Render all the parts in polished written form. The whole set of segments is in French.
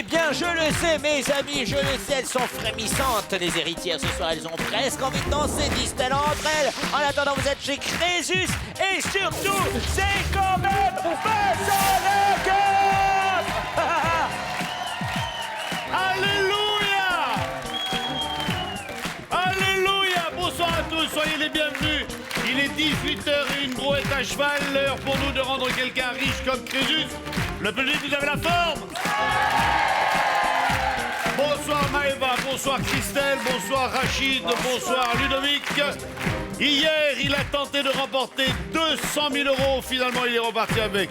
Eh bien, je le sais, mes amis, je le sais, elles sont frémissantes, les héritières. Ce soir, elles ont presque envie de danser, disent-elles entre elles. En attendant, vous êtes chez Crésus, et surtout, c'est quand même Basilic. Alléluia! Alléluia! Bonsoir à tous, soyez les bienvenus. Il est 18h et une brouette à cheval, l'heure pour nous de rendre quelqu'un riche comme Crésus. Le public, vous avez la forme? Bonsoir Maëva, bonsoir Christelle, bonsoir Rachid, bonsoir Ludovic. Hier, il a tenté de remporter 200 000 €. Finalement, il est reparti avec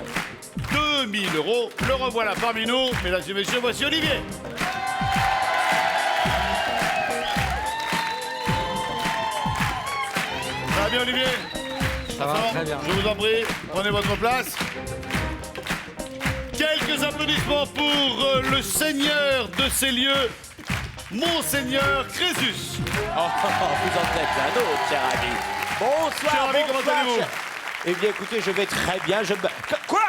2 000 €. Le revoilà parmi nous. Mesdames et messieurs, voici Olivier. Ça va bien, Olivier? Ça va, très bien. Je vous en prie, prenez votre place. Quelques applaudissements pour le seigneur de ces lieux, Monseigneur Crésus. Oh, vous en êtes un autre, cher ami. Bonsoir, Cher ami, comment bonsoir, allez-vous? cher- Eh bien, écoutez, je vais très bien. Quoi?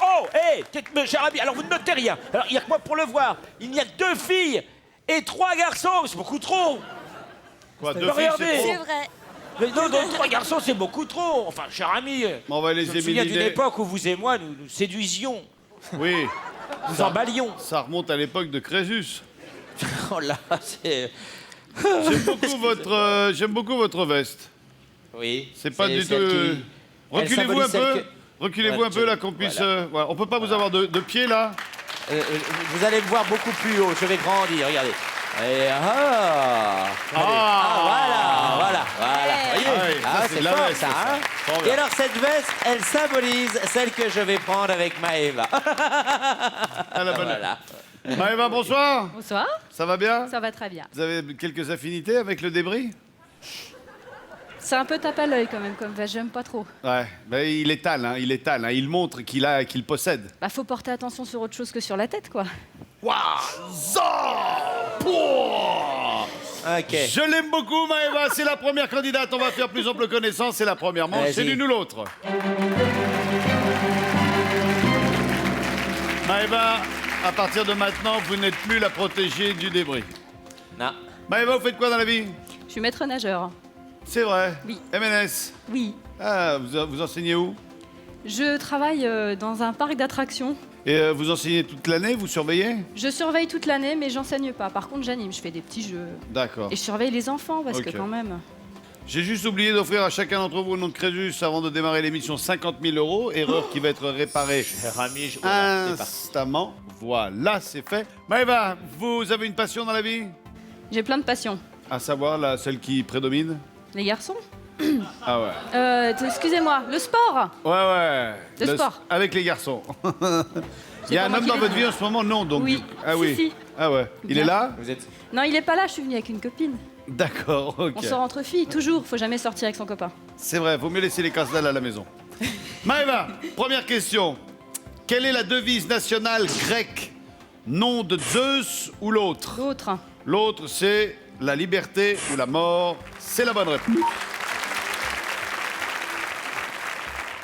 Oh, hé, cher ami, alors vous ne notez rien. Alors, il y a que moi pour le voir. Il n'y a que 2 filles et 3 garçons. C'est beaucoup trop. Quoi, deux filles, Regardez. c'est C'est trop? vrai. Mais non, 3 garçons, c'est beaucoup trop. Enfin, cher ami, On va les je me souviens d'une éliminer. époque où vous et moi, nous séduisions, Oui, nous emballions. ça remonte à l'époque de Crésus. Oh là, c'est... J'aime beaucoup votre veste. Oui. C'est pas du tout... celle qui- elle Reculez-vous un symbolise celle peu. que- Reculez-vous Voilà, un peu là qu'on puisse... voilà. voilà. On peut pas vous avoir de pied là? Vous allez me voir beaucoup plus haut, je vais grandir, regardez. Et voilà. Voyez Ouais, ça, c'est c'est de la fort veste, ça, ça. hein. Fort bien. Et alors cette veste, elle symbolise celle que je vais prendre avec Maëva. À la bonne Voilà. heure. Maëva, bonsoir. Bonsoir, Ça va bien? ça va très bien. Vous avez quelques affinités avec le débris? C'est un peu tape à l'œil quand même comme veste, j'aime pas trop. Ouais, ben, il étale, hein, il montre qu'il possède. Bah faut porter attention sur autre chose que sur la tête quoi. Ok. Je l'aime beaucoup, Maëva. C'est la première candidate. On va faire plus ample connaissance. C'est la première manche. Vas-y. C'est l'une ou l'autre. Maëva, à partir de maintenant, vous n'êtes plus la protégée du débris. Non. Maëva, vous faites quoi dans la vie? Je suis maître nageur. C'est vrai. Oui. MNS. Oui. Ah, vous enseignez où? Je travaille dans un parc d'attractions. Et vous enseignez toute l'année? Vous surveillez? Je surveille toute l'année mais j'enseigne pas. Par contre j'anime, je fais des petits jeux. D'accord. Et je surveille les enfants parce Ok. que quand même. J'ai juste oublié d'offrir à chacun d'entre vous au nom de Crésus, avant de démarrer l'émission, 50 000 €. Erreur qui va être réparée Cher ami, voilà, c'est parti. instamment. Voilà, c'est fait. Maëva, vous avez une passion dans la vie? J'ai plein de passions. À savoir, celle qui prédomine? Les garçons Ah ouais. Excusez-moi, le sport. Ouais. Le sport. Avec les garçons. Il y a pas un moi homme qui dans l'ai votre dit. vie en ce moment? Non, donc. Oui. Ah Si, oui. si. Ah ouais. Il Bien. est là? Vous êtes... Non, il est pas là, je suis venue avec une copine. D'accord, ok. On sort entre filles, toujours. Faut jamais sortir avec son copain. C'est vrai, vaut mieux laisser les casse-dalles à la maison. Maëva, première question. Quelle est la devise nationale grecque? Nom de Zeus ou l'autre? L'autre. L'autre, c'est la liberté ou la mort. C'est la bonne réponse.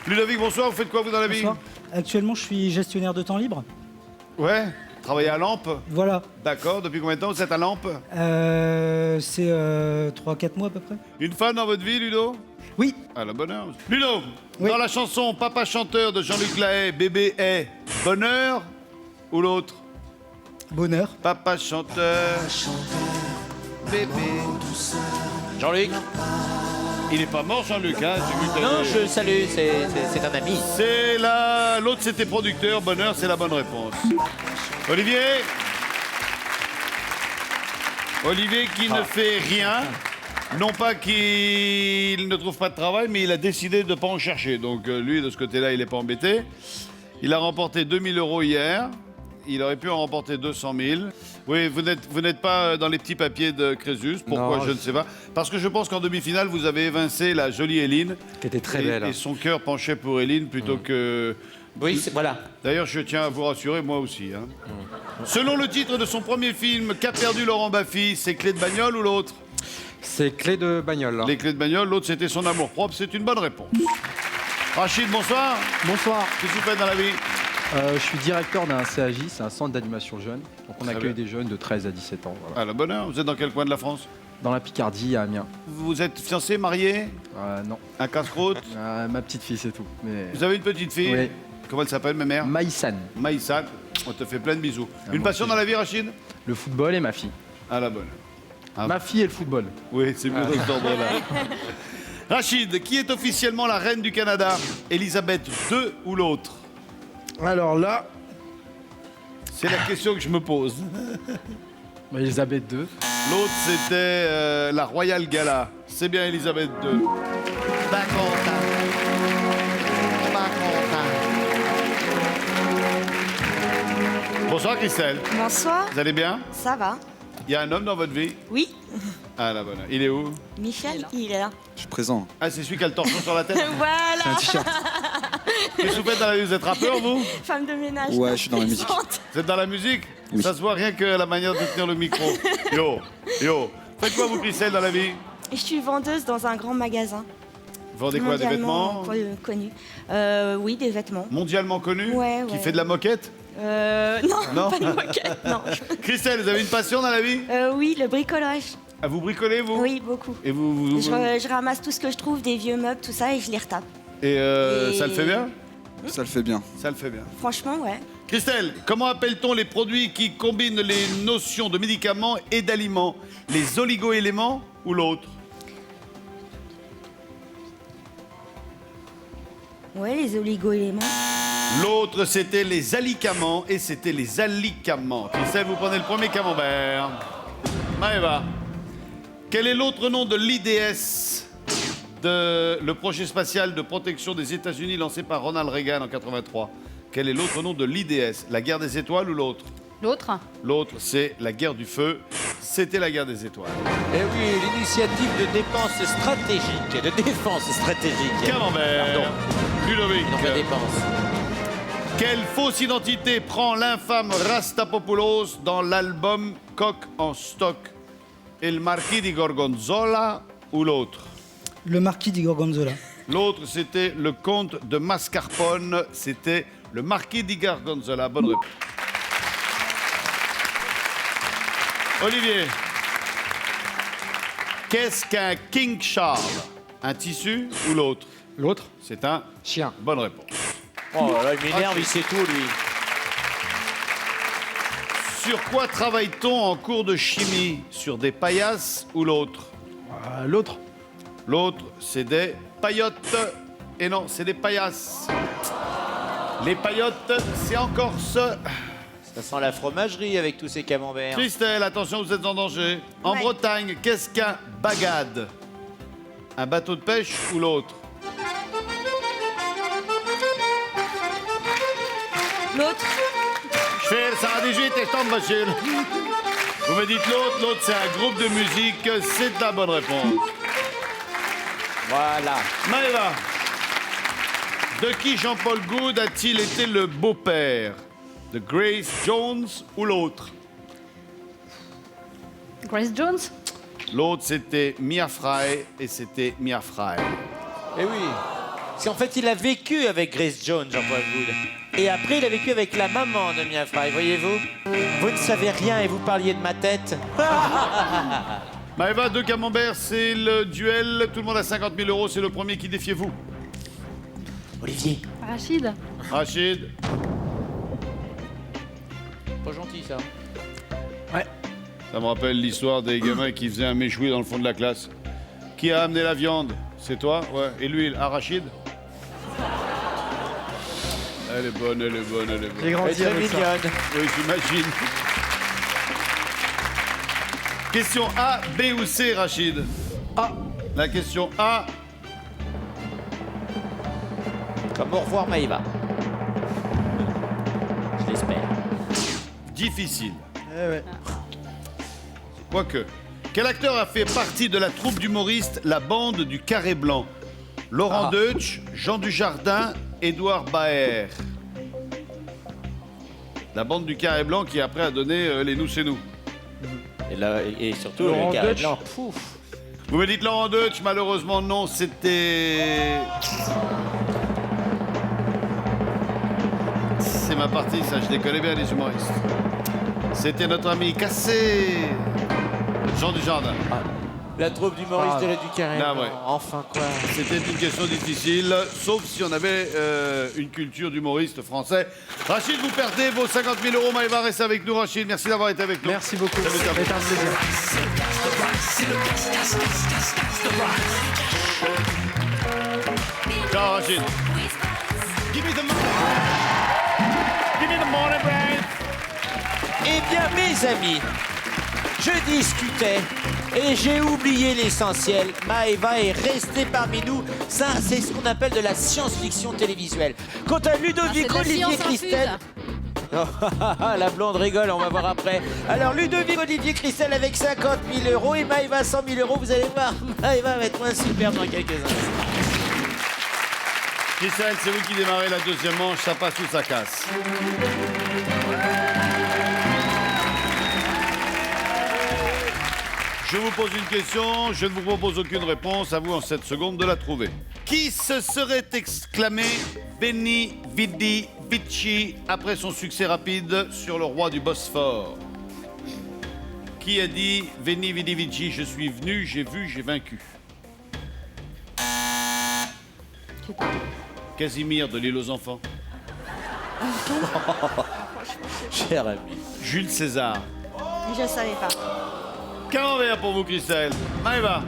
Ludovic, bonsoir. Vous faites quoi, vous, dans la vie? Bonsoir. Actuellement, je suis gestionnaire de temps libre. Ouais. Travaillez à Lampe. Voilà. D'accord. Depuis combien de temps vous êtes à Lampe? C'est 3-4 mois à peu près. Une femme dans votre vie, Ludo? Oui. À la bonne heure. Ludo, Oui. dans la chanson Papa chanteur de Jean-Luc Lahaye, bébé est bonheur ou l'autre? Bonheur. Papa chanteur, bébé. Jean-Luc? Il est pas mort, Jean-Luc, hein? J'ai vu que- Non, je salue, c'est un ami. C'est là. L'autre, c'était producteur. Bonheur, c'est la bonne réponse. Olivier? Olivier qui ne fait rien. Non pas qu'il ne trouve pas de travail, mais il a décidé de ne pas en chercher. Donc lui, de ce côté-là, il n'est pas embêté. Il a remporté 2 000 € hier. Il aurait pu en remporter 200 000. Oui, vous n'êtes pas dans les petits papiers de Crésus. Pourquoi, Non, je ne sais pas. Parce que je pense qu'en demi-finale, vous avez évincé la jolie Éline. Qui était très belle. Et son cœur penchait pour Éline plutôt que... Oui, voilà. D'ailleurs, je tiens à vous rassurer, moi aussi. Hein. Selon le titre de son premier film, qu'a perdu Laurent Baffy? C'est Clé de bagnole ou l'autre? C'est clé de bagnole. Les clés de bagnole, l'autre c'était son amour propre, c'est une bonne réponse. Rachid, bonsoir. Bonsoir. Qu'est-ce que vous faites dans la vie? Je suis directeur d'un CAJ, c'est un centre d'animation jeune. Donc on Très accueille bien. des jeunes de 13 à 17 ans. Voilà. À la bonne heure. Vous êtes dans quel coin de la France? Dans la Picardie, à Amiens. Vous êtes fiancé, marié? Non, Un casse-croûte? ma petite fille, c'est tout. Mais... Vous avez une petite fille? Oui. Comment elle s'appelle, ma mère? Maïsan, Maïssa. On te fait plein de bisous. Une moi passion aussi. dans la vie, Rachid? le football et ma fille. À la bonne. Ah. Ma fille et le football. Oui, c'est mieux dans cet ordre-là. Rachid, qui est officiellement la reine du Canada? Elisabeth II ou l'autre? Alors là, C'est la question que je me pose. Elisabeth II. L'autre, c'était la Royal Gala. C'est bien Elisabeth II. Pas content. Pas content. Bonsoir, Christelle. Bonsoir, Vous allez bien? ça va? Il y a un homme dans votre vie? Oui, Ah, la bonne. Il est où? Michel, il est là. Je suis présent. Ah, c'est celui qui a le torchon sur la tête? Voilà, Qu'est-ce que vous faites dans la vie? Vous êtes rappeur, vous? femme de ménage. Ouais, je suis dans la musique. présente. Vous êtes dans la musique? Oui. Ça se voit rien que la manière de tenir le micro. Yo, yo. Faites quoi, vous, Christelle, dans la vie? Et je suis vendeuse dans un grand magasin. Vous vendez quoi? Des mondialement vêtements? Connu. Oui, des vêtements. Mondialement connu? Ouais, Qui ouais. fait de la moquette? Non, Non. pas de moquette, non. Christelle, vous avez une passion dans la vie? Oui, le bricolage. Ah, vous bricolez, vous? Oui, beaucoup. Et vous... Je ramasse tout ce que je trouve, des vieux meubles, tout ça, et je les retape. Et Et- ça le fait bien? Ça le fait bien. Ça le fait bien. Franchement, ouais. Christelle, comment appelle-t-on les produits qui combinent les notions de médicaments et d'aliments? Les oligo-éléments ou l'autre? Ouais, les oligo-éléments. L'autre, c'était les alicaments et c'était les alicaments. Christelle, vous prenez le premier camembert. Maëva, quel est l'autre nom de l'IDS, le projet spatial de protection des États-Unis lancé par Ronald Reagan en 83? Quel est l'autre nom de l'IDS? La guerre des étoiles ou l'autre? L'autre? L'autre, c'est la guerre du feu. C'était la guerre des étoiles. Eh oui, l'initiative de dépense stratégique, de défense stratégique. Camembert. Pardon, Ludovic. non, pas dépense. Quelle fausse identité prend l'infâme Rastapopoulos dans l'album Coq en stock? El Marquis di Gorgonzola ou l'autre? Le marquis di Gorgonzola. L'autre, c'était le comte de Mascarpone. C'était le Marquis di Gorgonzola. Bonne réponse. Olivier, qu'est-ce qu'un King Charles? Un tissu ou l'autre? L'autre, C'est un chien. bonne réponse. Oh là, il m'énerve, il sait tout, lui. Sur quoi travaille-t-on en cours de chimie? Sur des paillasses ou l'autre? L'autre, L'autre, c'est des paillotes. Et non, c'est des paillasses. Les paillotes, c'est encore ce. Ça sent la fromagerie avec tous ces camemberts. Christelle, attention, vous êtes en danger. En Ouais. Bretagne, qu'est-ce qu'un bagad? Un bateau de pêche ou l'autre? L'autre, Je fais le 118 et je tombe facile. Vous me dites l'autre, l'autre c'est un groupe de musique, c'est la bonne réponse. Voilà. Maëva, de qui Jean-Paul Goud a-t-il été le beau-père? De Grace Jones ou l'autre? Grace Jones? L'autre c'était Mia Fry et c'était Mia Fry. Eh oui. Parce qu'en fait, il a vécu avec Grace Jones, Jean-Paul Gould. Et après, il a vécu avec la maman de Mia Fry, voyez-vous? Vous ne savez rien et vous parliez de ma tête. Maëva, 2 camemberts, c'est le duel. Tout le monde a 50 000 euros, c'est le premier qui défiez-vous. Olivier. Rachid? Rachid, Pas gentil, ça. ça me rappelle l'histoire des gamins qui faisaient un méchoui dans le fond de la classe. Qui a amené la viande? C'est toi? Ouais. Et l'huile? Ah, Rachid? Elle est bonne, elle est bonne, elle est bonne. j'ai Elle est grandi très avec ça. mignonne. Oui, j'imagine. Question A, B ou C, Rachid? A. La question A. Comme au revoir, Maïva. Je l'espère. Difficile. Eh ouais. Quoique. Quel acteur a fait partie de la troupe d'humoristes La Bande du Carré Blanc? Laurent Deutsch, Jean Dujardin, Édouard Baer. La Bande du Carré Blanc qui après a donné Les Nous c'est nous. Et, là, et surtout, Laurent le carré Deutsch. blanc. Pouf. Vous me dites Laurent Deutsch, malheureusement non, c'était... C'est ma partie, ça je les connais bien les humoristes. C'était notre ami Cassé, Jean Dujardin. La troupe d'humoristes de la Ducarène. Ah ouais. Enfin quoi. C'était une question difficile, sauf si on avait une culture d'humoriste français. Rachid, vous perdez vos 50 000 euros. Maëva, reste avec nous, Rachid. Merci d'avoir été avec nous. Merci beaucoup. Ça nous a C'était un plaisir. Ciao, Rachid. Eh bien, mes amis, je discutais et j'ai oublié l'essentiel. Maëva est restée parmi nous. Ça, c'est ce qu'on appelle de la science-fiction télévisuelle. Quant à Ludovic, Ah, c'est de la Olivier, science Christelle... La blonde rigole, on va voir après. Alors, Ludovic, Olivier, Christelle avec 50 000 euros et Maëva 100 000 euros. Vous allez voir, Maëva va être moins super dans quelques instants. Christelle, c'est vous qui démarrez la deuxième manche. Ça passe ou ça casse. Je vous pose une question, je ne vous propose aucune réponse, à vous en 7 secondes de la trouver. Qui se serait exclamé Veni, Vidi, Vici après son succès rapide sur le roi du Bosphore? Qui a dit Veni, Vidi, Vici, je suis venu, j'ai vu, j'ai vaincu? Casimir de l'île aux enfants. Cher ami. Jules César. Je savais pas. Camembert pour vous, Christelle. Maëva,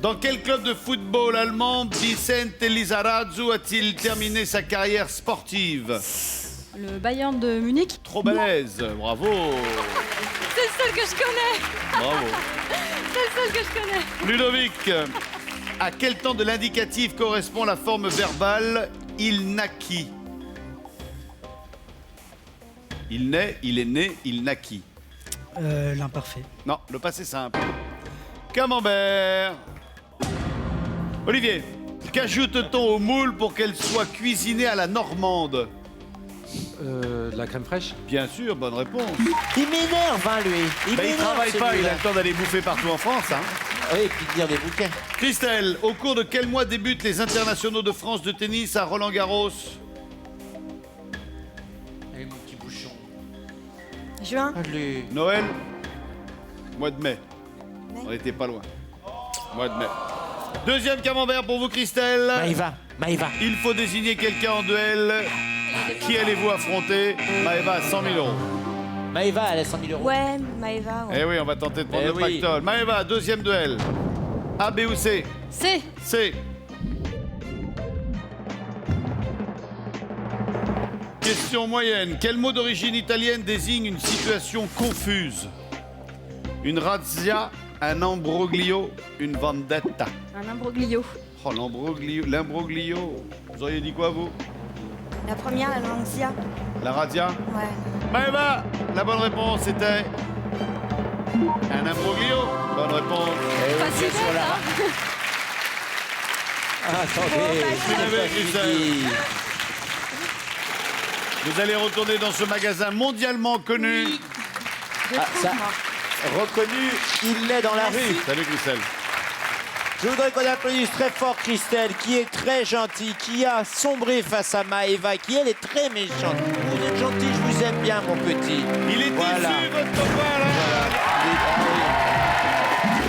dans quel club de football allemand Vicente Lizarazu a-t-il terminé sa carrière sportive? Le Bayern de Munich. Trop balèze, bravo. C'est le seul que je connais. Bravo. C'est le seul que je connais. Ludovic, à quel temps de l'indicatif correspond la forme verbale il naquit? Il naît, il est né, il naquit. L'imparfait. Non, le passé simple. Camembert. Olivier, qu'ajoute-t-on aux moules pour qu'elles soient cuisinées à la normande? De la crème fraîche. Bien sûr, bonne réponse. Il m'énerve, hein, lui. Il m'énerve, travaille pas, il a celui-là. le temps d'aller bouffer partout en France. Hein. Oui, et puis de lire des bouquins. Christelle, au cours de quel mois débutent les internationaux de France de tennis à Roland-Garros? Allez, mon petit bouchon. Juin. Allez. Noël? Mois de mai. Mai. On était pas loin. Mois de mai. Deuxième camembert pour vous, Christelle. Maëva, Maëva. Il faut désigner quelqu'un en duel. Qui allez-vous affronter? Maëva, 100 000 euros. Maëva, elle a 100 000 euros. Ouais, Maëva. Ouais. Eh oui, on va tenter de prendre Eh le oui. pactole. Maëva, deuxième duel. A, B ou C? C'est C. Question moyenne. Quel mot d'origine italienne désigne une situation confuse? Une razzia, un imbroglio, une vendetta. un imbroglio. Oh, l'imbroglio. Vous auriez dit quoi, vous? La première, la Lancia. La razzia? Ouais. Maëva, la bonne réponse était... un imbroglio. Bonne réponse. Pas si bête, hein. Ah, attendez. Vous l'avez, Christelle. Vous allez retourner dans ce magasin mondialement connu. Je Ah, trouve, ça- moi. Reconnu, il l'est dans la rue. Salut, Christelle. Je voudrais qu'on applaudisse très fort Christelle, qui est très gentille, qui a sombré face à Maëva, qui elle est très méchante. Vous êtes gentil, je vous aime bien, mon petit. Il est Voilà. déçu, votre copain, là.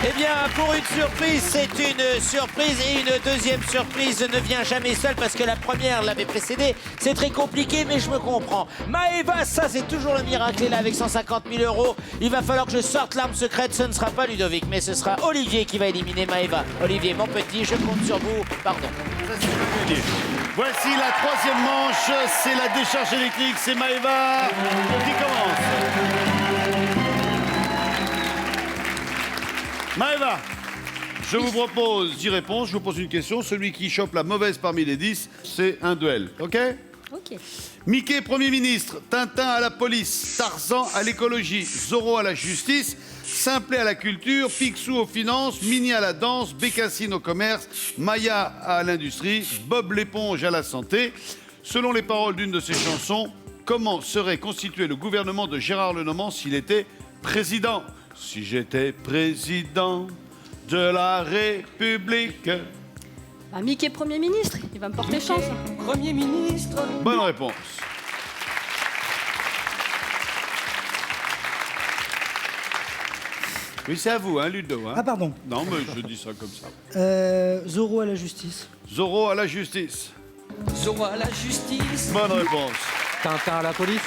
Eh bien, pour une surprise, c'est une surprise et une deuxième surprise ne vient jamais seule parce que la première l'avait précédée. C'est très compliqué, mais je me comprends. Maëva, ça, c'est toujours le miracle. Et là, avec 150 000 euros, il va falloir que je sorte l'arme secrète. Ce ne sera pas Ludovic, mais ce sera Olivier qui va éliminer Maëva. Olivier, mon petit, je compte sur vous. Pardon. Ça, c'est pas gagné. Voici la troisième manche, c'est la décharge électrique, c'est Maëva qui commence. Maëva, je vous propose 10 réponses, je vous pose une question. Celui qui chope la mauvaise parmi les 10, c'est un duel, ok? Ok. Mickey, Premier ministre, Tintin à la police, Tarzan à l'écologie, Zorro à la justice, Simplet à la culture, Picsou aux finances, Minnie à la danse, Bécassine au commerce, Maya à l'industrie, Bob l'éponge à la santé. Selon les paroles d'une de ses chansons, comment serait constitué le gouvernement de Gérard Lenormand s'il était président? Si j'étais président de la République. Bah, Mickey Premier ministre, il va me porter chance. Bonne réponse. Oui, c'est à vous, hein, Ludo. Hein. Ah, pardon. Non, mais je dis ça comme ça. Zorro à la justice. Zorro à la justice. Zorro à la justice. Bonne réponse. Tintin à la police.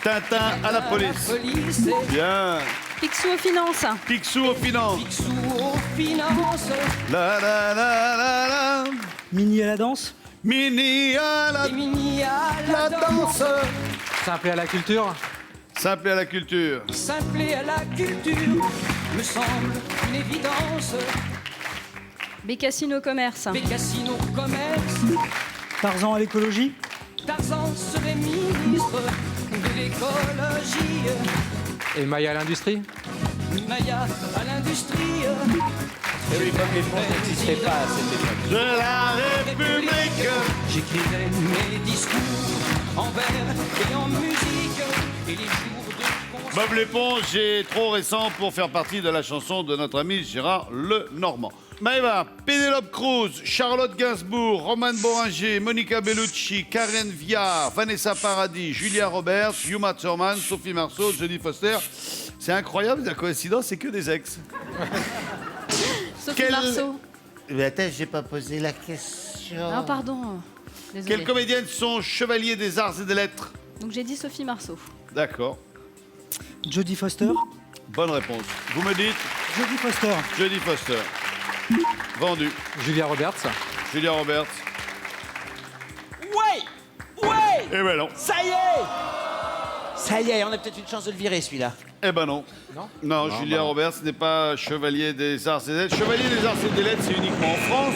Tintin à la police. Police et Bien. Picsou aux finances. Picsou aux finances. Picsou aux finances. La la la la la. Mini à la danse. Mini à la Et Mini à la danse. Simple à la culture. Simple à la culture. Simple et à la culture. Me semble une évidence. Bécassine au commerce. Bécassine au commerce. Tarzan à l'écologie. Tarzan serait ministre de l'écologie. Et Maya à l'industrie. Maya à l'industrie. Et oui, comme les fonds n'existaient pas à cette époque. De la République. J'écrivais mes discours en vers et en musique. Et les jours de concert. Bob l'éponge est trop récent pour faire partie de la chanson de notre ami Gérard Lenormand. Maëva, Pénélope Cruz, Charlotte Gainsbourg, Romane Boringer, Monica Bellucci, Karen Viard, Vanessa Paradis, Julia Roberts, Yuma Thurman, Sophie Marceau, Jodie Foster. C'est incroyable, la coïncidence, c'est que des ex. Sophie Marceau. Mais attends, j'ai pas posé la question. Ah, pardon. Désolée. Quelles comédiennes sont chevaliers des arts et des lettres? Donc j'ai dit Sophie Marceau. D'accord. Jodie Foster. Bonne réponse. Vous me dites Jodie Foster. Jodie Foster. Vendu. Julia Roberts. Julia Roberts. Ouais. Ouais. Eh ben non. Ça y est. Ça y est, on a peut-être une chance de le virer, celui-là. Eh ben non. Non. Non, Julia bah non. Roberts n'est pas chevalier des arts et des lettres. Chevalier des arts et des lettres, c'est uniquement en France.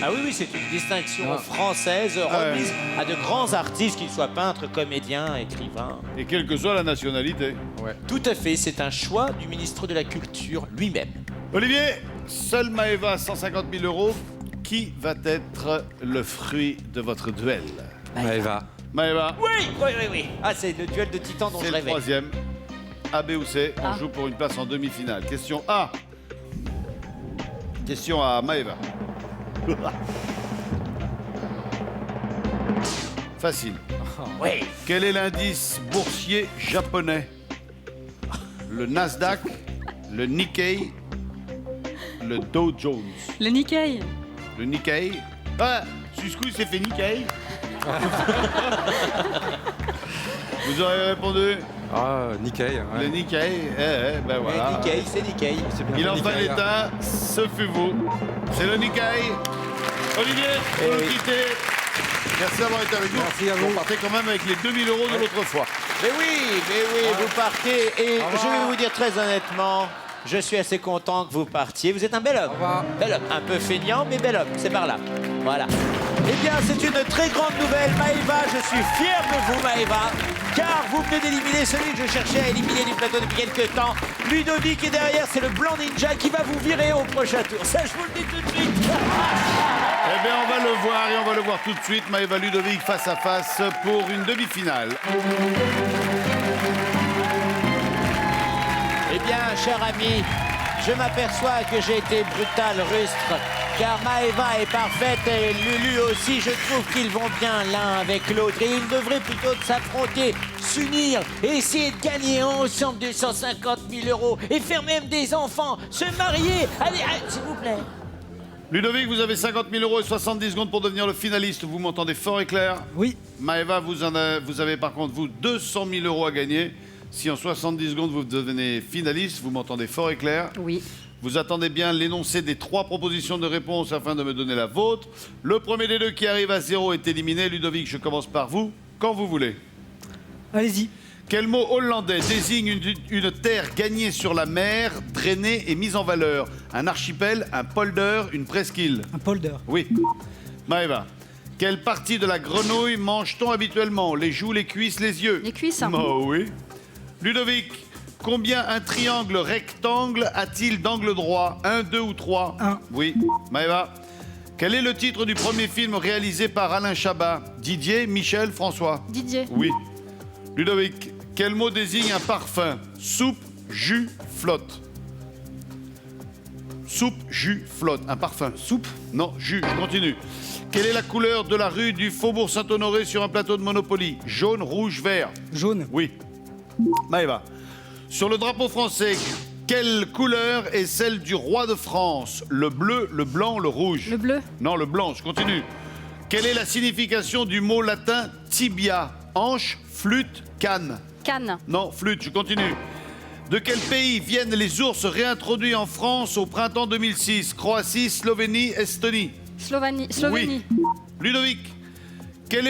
Ah oui, oui, c'est une distinction Ah. française remise à de grands artistes, qu'ils soient peintres, comédiens, écrivains. Et quelle que soit la nationalité. Ouais. Tout à fait, c'est un choix du ministre de la Culture lui-même. Olivier, seule Maëva a 150 000 euros. Qui va être le fruit de votre duel? Maëva. Maëva, Oui, oui, oui, oui. Ah, c'est le duel de titans dont c'est je le rêvais. troisième. A, B ou C, on Ah. joue pour une place en demi-finale. Question A. Question à Maëva. Facile. Oui. Quel est l'indice boursier japonais? Le Nasdaq, le Nikkei, le Dow Jones. Le Nikkei. Le Nikkei. Ah, Suskou s'est fait Nikkei. Vous aurez répondu Ah, Nikkei. le Ouais. Nikkei. Ben voilà. Et Nikkei, c'est Nikkei. C'est bien Il en Nikkei, fallait hein. un, ce fut vous. C'est le Nikkei. Olivier, vous nous oui. quittez. Merci d'avoir été avec nous. Merci à vous. Vous partez quand même avec les 2000 euros de l'autre fois. Mais oui, vous partez. Et je vais vous dire très honnêtement, je suis assez content que vous partiez. Vous êtes un bel homme. Au revoir. Bel homme. Un peu feignant, mais bel homme. C'est par là. Voilà. Eh bien, c'est une très grande nouvelle, Maëva. Je suis fier de vous, Maëva. Car vous venez d'éliminer celui que je cherchais à éliminer du plateau depuis quelques temps. Ludovic est derrière, c'est le blanc ninja qui va vous virer au prochain tour. Ça, je vous le dis tout de suite. Eh bien, on va le voir et on va le voir tout de suite. Maëva Ludovic face à face pour une demi-finale. Eh bien, cher ami, je m'aperçois que j'ai été brutal, rustre, car Maëva est parfaite et Lulu aussi. Je trouve qu'ils vont bien l'un avec l'autre et ils devraient plutôt s'affronter, s'unir et essayer de gagner ensemble 250 000 euros et faire même des enfants, se marier. Allez, s'il vous plaît. Ludovic, vous avez 50 000 euros et 70 secondes pour devenir le finaliste. Vous m'entendez fort et clair? Oui. Maëva, vous avez par contre, vous, 200 000 euros à gagner. Si en 70 secondes, vous devenez finaliste, vous m'entendez fort et clair? Oui. Vous attendez bien l'énoncé des 3 propositions de réponse afin de me donner la vôtre. Le premier des deux qui arrive à 0 est éliminé. Ludovic, je commence par vous, quand vous voulez. Allez-y. Quel mot hollandais désigne une terre gagnée sur la mer, drainée et mise en valeur? Un archipel, un polder, une presqu'île? Un polder. Oui. Maëva, quelle partie de la grenouille mange-t-on habituellement? Les joues, les cuisses, les yeux? Les cuisses. Oh oui. Ludovic, combien un triangle rectangle a-t-il d'angle droit? 1, 2 ou 3? 1. Oui. Maëva, quel est le titre du premier film réalisé par Alain Chabat? Didier, Michel, François? Didier. Oui. Ludovic, quel mot désigne un parfum? Soupe, jus, flotte. Soupe, jus, flotte. Un parfum. Soupe? Non, jus. Je continue. Quelle est la couleur de la rue du Faubourg Saint-Honoré sur un plateau de Monopoly? Jaune, rouge, vert. Jaune. Oui. Maëva. Sur le drapeau français, Quelle couleur est celle du roi de France? Le bleu, le blanc, le rouge? Le bleu. Non, le blanc, je continue. Quelle est la signification du mot latin tibia? Hanche, flûte, canne? Cannes. Non, flûte, je continue. De quel pays viennent les ours réintroduits en France au printemps 2006? Croatie, Slovénie, Estonie? Slovénie. Oui. Ludovic, quel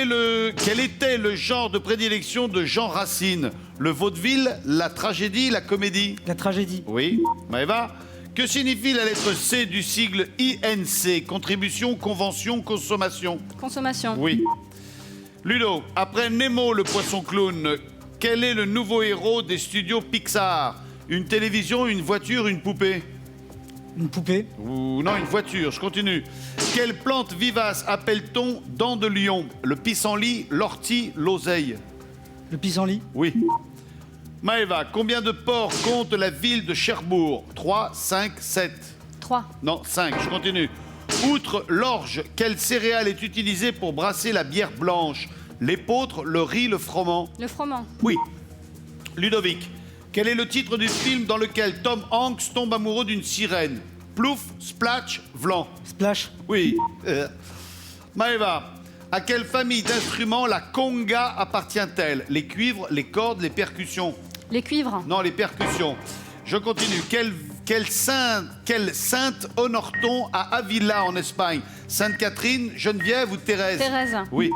était le genre de prédilection de Jean Racine? Le vaudeville, la tragédie, la comédie? La tragédie. Oui. Maëva, que signifie la lettre C du sigle INC? Contribution, convention, consommation? Consommation. Oui. Ludo, après Nemo le poisson clown, quel est le nouveau héros des studios Pixar? Une télévision, une voiture, une poupée? Une poupée. Ou non, une voiture, je continue. Quelle plante vivace appelle-t-on dent de lion? Le pissenlit, l'ortie, l'oseille? Le pissenlit. Oui. Maëva, combien de ports compte la ville de Cherbourg? 3, 5, 7? 3. Non, 5, je continue. Outre l'orge, quelle céréale est utilisée pour brasser la bière blanche? L'épeautre, le riz, le froment? Le froment. Oui. Ludovic, quel est le titre du film dans lequel Tom Hanks tombe amoureux d'une sirène? Plouf, splash, vlan? Splash. Oui. Maëva, à quelle famille d'instruments la conga appartient-elle? Les cuivres, les cordes, les percussions? Les cuivres. Non, les percussions. Je continue. Quelle sainte honore-t-on à Avila en Espagne? Sainte Catherine, Geneviève ou Thérèse? Thérèse. Oui.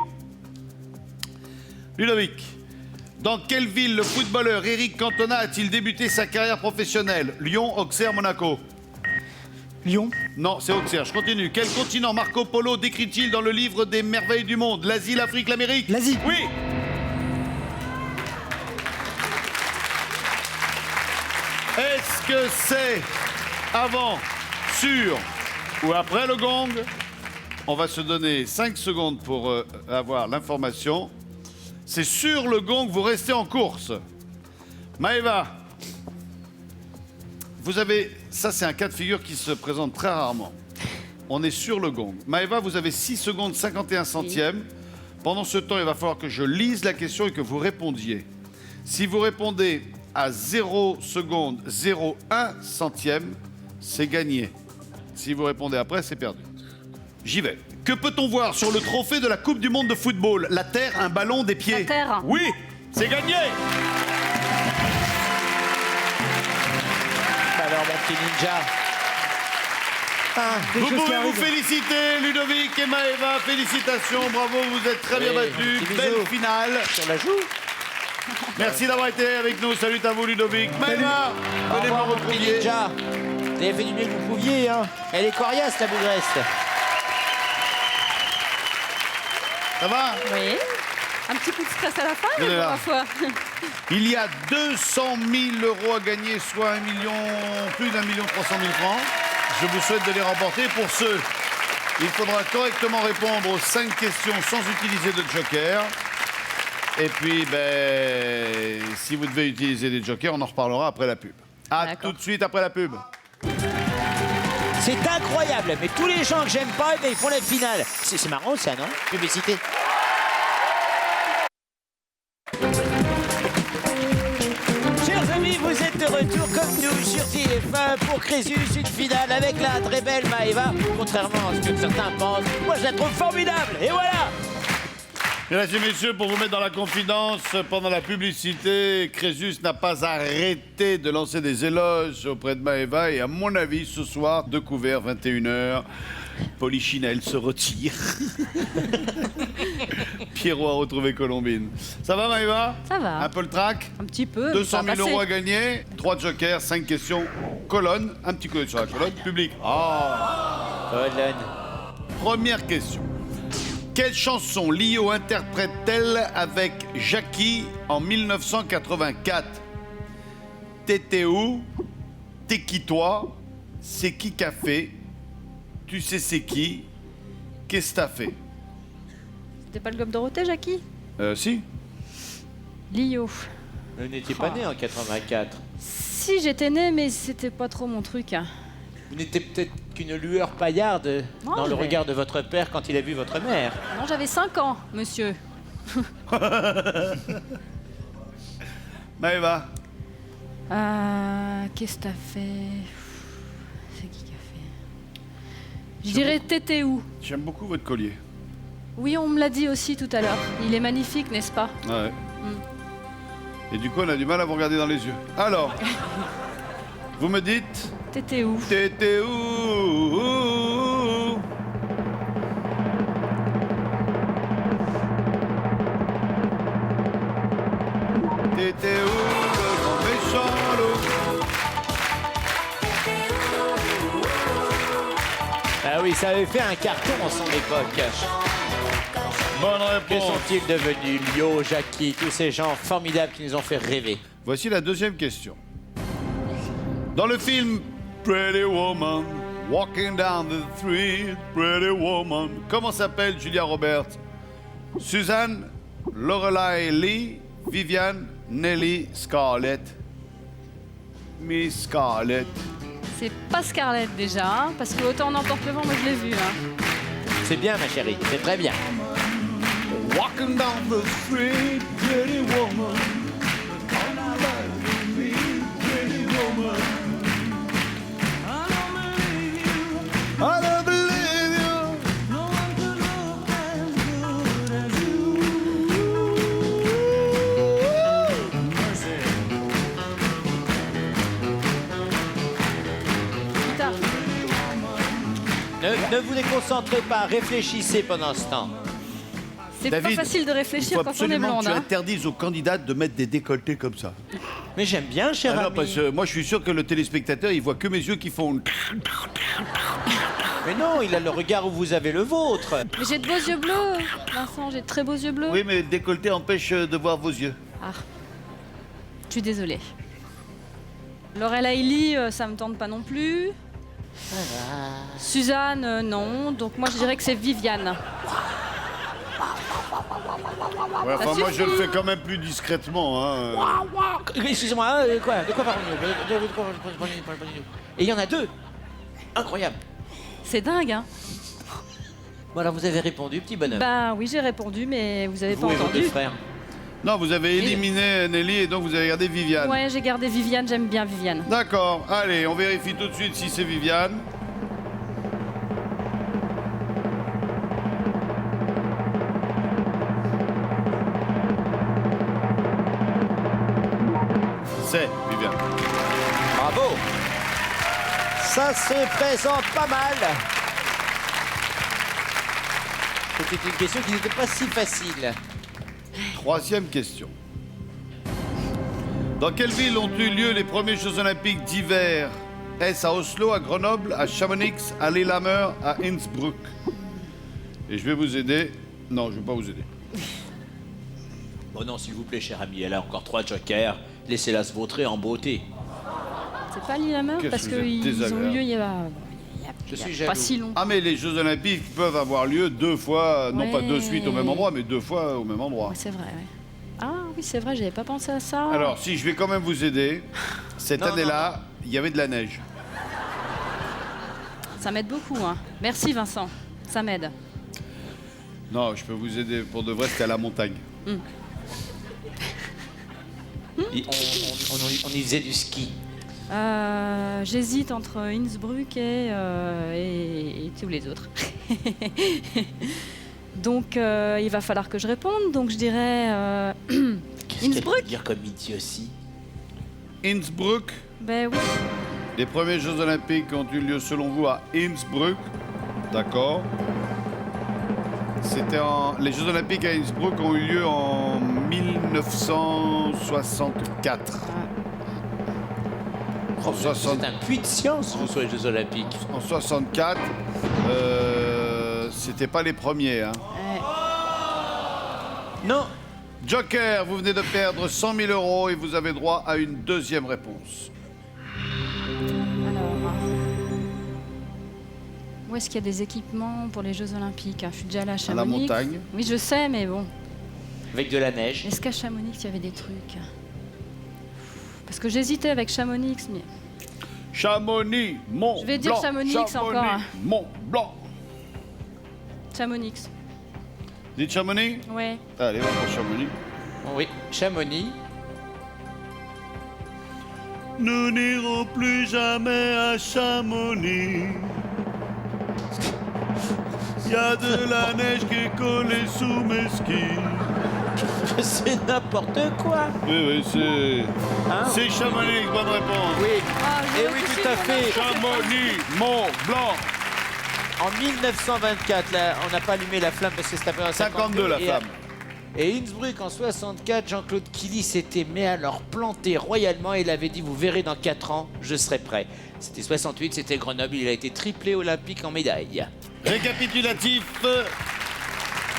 Ludovic, dans quelle ville le footballeur Eric Cantona a-t-il débuté sa carrière professionnelle? Lyon, Auxerre, Monaco? Lyon. Non, c'est Auxerre. Je continue. Quel continent Marco Polo décrit-il dans le livre des merveilles du monde? L'Asie, l'Afrique, l'Amérique? L'Asie. Oui. Est-ce que c'est avant, sur ou après le gong? On va se donner 5 secondes pour avoir l'information. C'est sur le gong, vous restez en course. Maëva, vous avez... Ça, c'est un cas de figure qui se présente très rarement. On est sur le gong. Maëva, vous avez 6 secondes 51 centièmes. Pendant ce temps, il va falloir que je lise la question et que vous répondiez. Si vous répondez à 0 seconde 0,1 centième, c'est gagné. Si vous répondez après, c'est perdu. J'y vais. Que peut-on voir sur le trophée de la Coupe du Monde de football? La terre, un ballon, des pieds? La terre. Oui, c'est gagné. Alors, mon petit ninja. Des Vous choses qui pouvez vous arrivent. féliciter, Ludovic et Maëva. Félicitations, bravo, vous êtes très bien Oui, battus. petit Belle bisou. finale. Sur la joue. Merci d'avoir été avec nous. Salut à vous, Ludovic. Maëva, venez me Au revoir, mon petit retrouver. ninja. Vous avez fait du mieux que vous pouviez, hein. Elle est coriace, la bougresse. Ça va? Oui. Un petit coup de stress à la fin, Venez mais bon, là. ma foi. Il y a 200 000 € à gagner, soit plus d'1 300 000 francs. Je vous souhaite de les remporter. Pour ceux, il faudra correctement répondre aux 5 questions sans utiliser de joker. Et puis, si vous devez utiliser des jokers, on en reparlera après la pub. À D'accord. tout de suite après la pub. C'est incroyable, mais tous les gens que j'aime pas, ils font la finale. C'est marrant ça, non? Publicité. Chers amis, vous êtes de retour comme nous sur TF1 pour Crésus, une finale avec la très belle Maëva. Contrairement à ce que certains pensent, moi je la trouve formidable. Et voilà. Mesdames et messieurs, pour vous mettre dans la confidence, pendant la publicité, Crésus n'a pas arrêté de lancer des éloges auprès de Maëva. Et à mon avis, ce soir, de couvert, 21h, Polichinelle se retire. Pierrot a retrouvé Colombine. Ça va, Maëva? Ça va. Un peu le trac? Un petit peu. 200 ça va 000 € à passer. gagner, 3 jokers, 5 questions, colonne, un petit coup d'œil sur la colonne, public. Colonne. Première question. Quelle chanson Lio interprète-t-elle avec Jackie en 1984? T'étais où? T'es qui toi? C'est qui qu'a fait? Tu sais c'est qui? Qu'est-ce que t'as fait? C'était pas le Globe Dorothée, Jackie? Si. Lio. Vous n'étiez pas né en 84. Si, j'étais née, mais c'était pas trop mon truc. Vous n'étiez peut-être qu'une lueur paillarde Non, dans le mais- regard de votre père quand il a vu votre mère. Non, j'avais 5 ans, monsieur. Maëva, Qu'est-ce que t'as fait? C'est qui a fait? Je dirais Tétéou. J'aime beaucoup votre collier. Oui, on me l'a dit aussi tout à l'heure. Il est magnifique, n'est-ce pas? Ouais. Et du coup, on a du mal à vous regarder dans les yeux. Alors, vous me dites... Tétéou. T'étais où? T'étais où, le grand méchant loup? Ah oui, ça avait fait un carton en son époque. Bonne Que réponse. sont-ils devenus? Lio, Jackie, tous ces gens formidables qui nous ont fait rêver. Voici la deuxième question. Dans le film Pretty Woman, Walking Down the Street, Pretty Woman, comment s'appelle Julia Roberts? Suzanne, Lorelai Lee, Viviane, Nelly, Scarlett. Miss Scarlett. C'est pas Scarlett déjà, hein, parce que autant on emporte le vent, moi je l'ai vu. Hein. C'est bien, ma chérie, c'est très bien. Walking down the street, pretty woman. I don't believe you. Guitare. Ne vous déconcentrez pas, réfléchissez pendant ce temps. C'est David, pas facile de Il réfléchir faut quand on est absolument blonde. que tu Hein. interdises aux candidates de mettre des décolletés comme ça. Mais j'aime bien, cher Ah non, ami. parce que moi je suis sûr que le téléspectateur il voit que mes yeux qui font. Mais non, il a le regard où vous avez le vôtre. Mais j'ai de beaux yeux bleus, Vincent, j'ai de très beaux yeux bleus. Oui, mais le décolleté empêche de voir vos yeux. Ah, je suis désolée. Lorelai Lee, ça me tente pas non plus. Suzanne, non. Donc moi, je dirais que c'est Viviane. Ouais, enfin, Ça moi je le suffit. fais quand même plus discrètement. Hein. Excusez-moi, quoi de quoi parlons-nous? Et il y en a deux. Incroyable. C'est dingue, hein? Bon, alors vous avez répondu, petit bonhomme. Bah oui, j'ai répondu, mais vous avez vous pas et vos deux entendu. frères. Non, vous avez éliminé Nelly et donc vous avez gardé Viviane. Ouais, j'ai gardé Viviane, j'aime bien Viviane. D'accord, allez, on vérifie tout de suite si c'est Viviane. C'est Viviane. Bravo. Ça se présente pas mal. C'était une question qui n'était pas si facile. Troisième question. Dans quelle ville ont eu lieu les premiers Jeux Olympiques d'hiver? Est-ce à Oslo, à Grenoble, à Chamonix, à Lillehammer, à Innsbruck? Et je vais vous aider. Non, je ne vais pas vous aider. Oh non, s'il vous plaît, cher ami, elle a encore 3 jokers. Laissez-la se vautrer en beauté. C'est pas Lillehammer Qu'est-ce parce que vous êtes qu'ils ont eu désagréable. lieu il y a Je suis pas jaloux. si long. Ah, mais les Jeux Olympiques peuvent avoir lieu 2 fois, non pas 2 Ouais. suites au même endroit, mais 2 fois au même endroit. Ouais, c'est vrai, ouais. Ah oui, c'est vrai, j'avais pas pensé à ça. Alors, si je vais quand même vous aider, cette Non, année-là, il y avait de la neige. Ça m'aide beaucoup, hein. Merci Vincent, ça m'aide. Non, je peux vous aider pour de vrai, c'était à la montagne. On y faisait du ski. J'hésite entre Innsbruck et tous les autres. Donc il va falloir que je réponde, donc je dirais Qu'est-ce qu'elle Innsbruck. veut dire comme idiotie? Innsbruck, Ben oui, les premiers Jeux Olympiques ont eu lieu selon vous à Innsbruck. D'accord. Les Jeux Olympiques à Innsbruck ont eu lieu en 1964. En, C'est un puits de science, vous, sur les Jeux Olympiques. en 64, c'était pas les premiers. Hein. Non. Joker, vous venez de perdre 100 000 € et vous avez droit à une deuxième réponse. alors... Où est-ce qu'il y a des équipements pour les Jeux Olympiques? Je suis déjà allée à À Chamonix. la montagne. Oui, je sais, mais bon. Avec de la neige. Est-ce qu'à Chamonix, il y avait des trucs? Parce que j'hésitais avec Chamonix, mais... Chamonix, Mont Je vais dire Blanc, Chamonix encore, hein. Mont Blanc. Chamonix, Dites Chamonix? ouais. Allez, on va pour Chamonix. Oui, Chamonix. Nous n'irons plus jamais à Chamonix. Y a de la neige qui est collée sous mes skis. C'est n'importe quoi. Oui, c'est... Hein? C'est Chamonix, bonne réponse. Oui. Ah, Et oui, tout à fait. Chamonix, Mont Blanc. En 1924, là, on n'a pas allumé la flamme parce que c'était après en 52 la flamme. Et Innsbruck en 64, Jean-Claude Killy s'était mis à leur planter royalement et il avait dit, vous verrez dans 4 ans, je serai prêt. C'était 68, c'était Grenoble, il a été triplé olympique en médaille. Récapitulatif.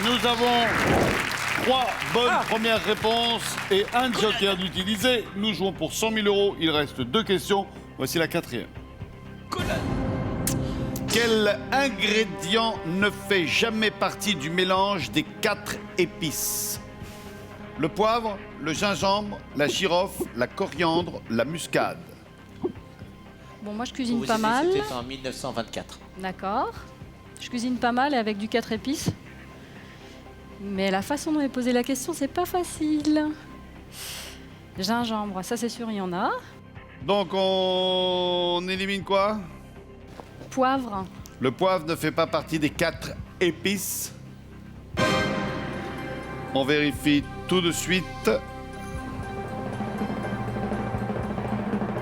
Nous avons 3 bonnes premières réponses et un joker d'utiliser. Nous jouons pour 100 000 €. Il reste 2 questions. Voici la 4e. Quel ingrédient ne fait jamais partie du mélange des 4 épices? Le poivre, le gingembre, la girofle, la coriandre, la muscade. Bon, moi je cuisine Vous pas disiez, mal. C'était en 1924. D'accord. Je cuisine pas mal avec du 4 épices. Mais la façon dont est posée la question, c'est pas facile. Gingembre, ça c'est sûr, il y en a. Donc on élimine quoi? Poivre. Le poivre ne fait pas partie des 4 épices. On vérifie tout de suite.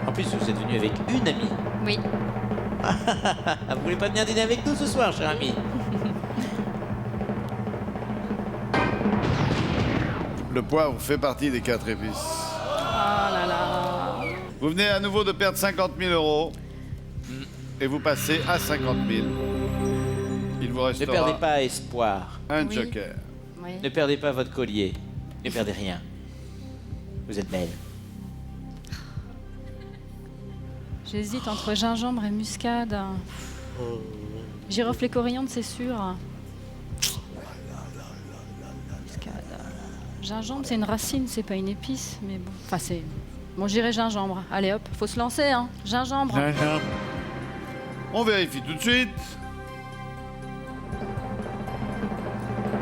En plus, vous êtes venu avec une amie. Oui. Vous voulez pas venir dîner avec nous ce soir, cher ami? Le poivre fait partie des 4 épices. Ah là là. Vous venez à nouveau de perdre 50 000 € et vous passez à 50 000. Il vous Ne restera perdez pas espoir. un Oui. joker. Oui. Ne perdez pas votre collier. Ne perdez rien. Vous êtes belle. J'hésite entre gingembre et muscade. Girofle et coriandre, c'est sûr. Muscade. Gingembre, c'est une racine, c'est pas une épice, mais bon. Enfin, c'est. Bon, j'irai gingembre. Allez hop, faut se lancer, hein. Gingembre. On vérifie tout de suite.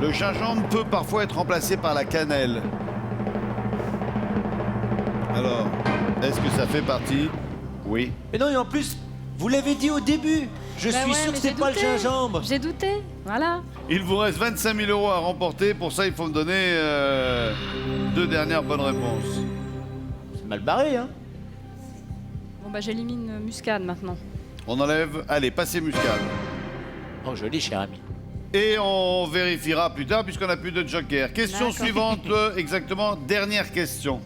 Le gingembre peut parfois être remplacé par la cannelle. Alors, est-ce que ça fait partie? Oui. Mais non, et en plus, vous l'avez dit au début. Je Bah suis ouais, sûr mais que c'est j'ai pas le douté. gingembre. J'ai douté, voilà. Il vous reste 25 000 € à remporter. Pour ça, il faut me donner 2 dernières bonnes réponses. C'est mal barré, hein. Bon, bah, j'élimine muscade maintenant. On enlève. Allez, passez muscade. Oh, joli, cher ami. Et on vérifiera plus tard puisqu'on n'a plus de joker. Question D'accord. suivante, exactement, dernière question.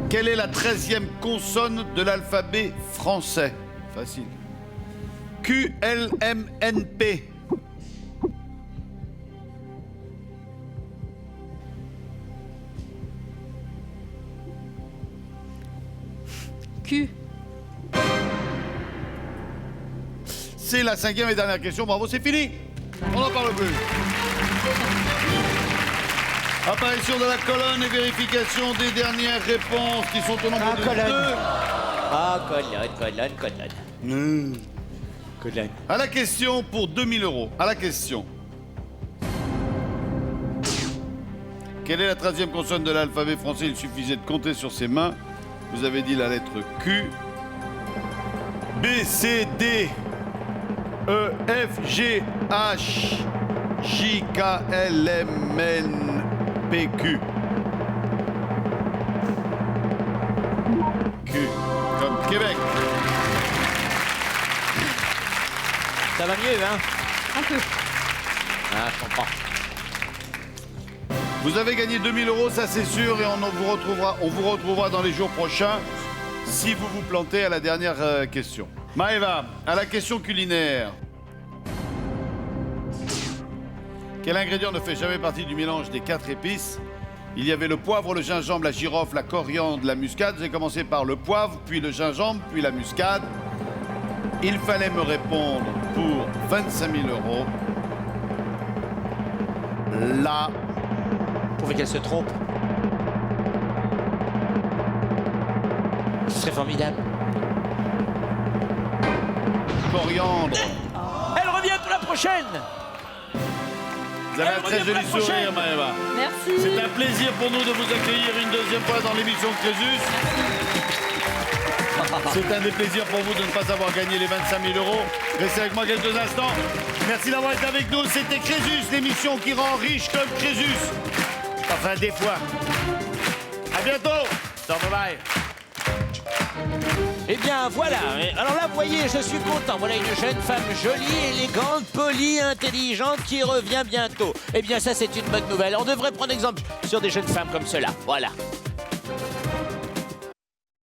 Quelle est la 13e consonne de l'alphabet français? Facile. QLMNP. Q. C'est la 5e et dernière question. Bravo, c'est fini. On n'en parle plus. Apparition de la colonne et vérification des dernières réponses qui sont au nombre de colonne. 2. Ah, colonne. Colonne. À la question pour 2000 €. À la question. Quelle est la 13e consonne de l'alphabet français? Il suffisait de compter sur ses mains. Vous avez dit la lettre Q. B, C, D, E, F, G, H, J, K, L, M, N, P, Q. Q, comme Québec. Ça va mieux, hein? Un peu. Ah, je comprends. Vous avez gagné 2000 €, ça c'est sûr, et on vous retrouvera dans les jours prochains si vous vous plantez à la dernière question. Maëva, à la question culinaire. Quel ingrédient ne fait jamais partie du mélange des 4 épices? Il y avait le poivre, le gingembre, la girofle, la coriandre, la muscade. J'ai commencé par le poivre, puis le gingembre, puis la muscade. Il fallait me répondre pour 25 000 €. La Vous pouvez qu'elle se trompe. Ce serait formidable. coriandre. Elle revient pour la prochaine. Vous avez Et un on très revient pour la joli sourire, prochaine. Maëva. Merci. C'est un plaisir pour nous de vous accueillir une deuxième fois dans l'émission de Crésus. C'est un des plaisirs pour vous de ne pas avoir gagné les 25 000 euros. Restez avec moi quelques instants. Merci d'avoir été avec nous. C'était Crésus, l'émission qui rend riche comme Crésus. Enfin, des fois. À bientôt. Bye bye. Eh bien, voilà. Alors là, vous voyez, je suis content. Voilà une jeune femme jolie, élégante, polie, intelligente qui revient bientôt. Eh bien, ça, c'est une bonne nouvelle. On devrait prendre exemple sur des jeunes femmes comme cela. Voilà.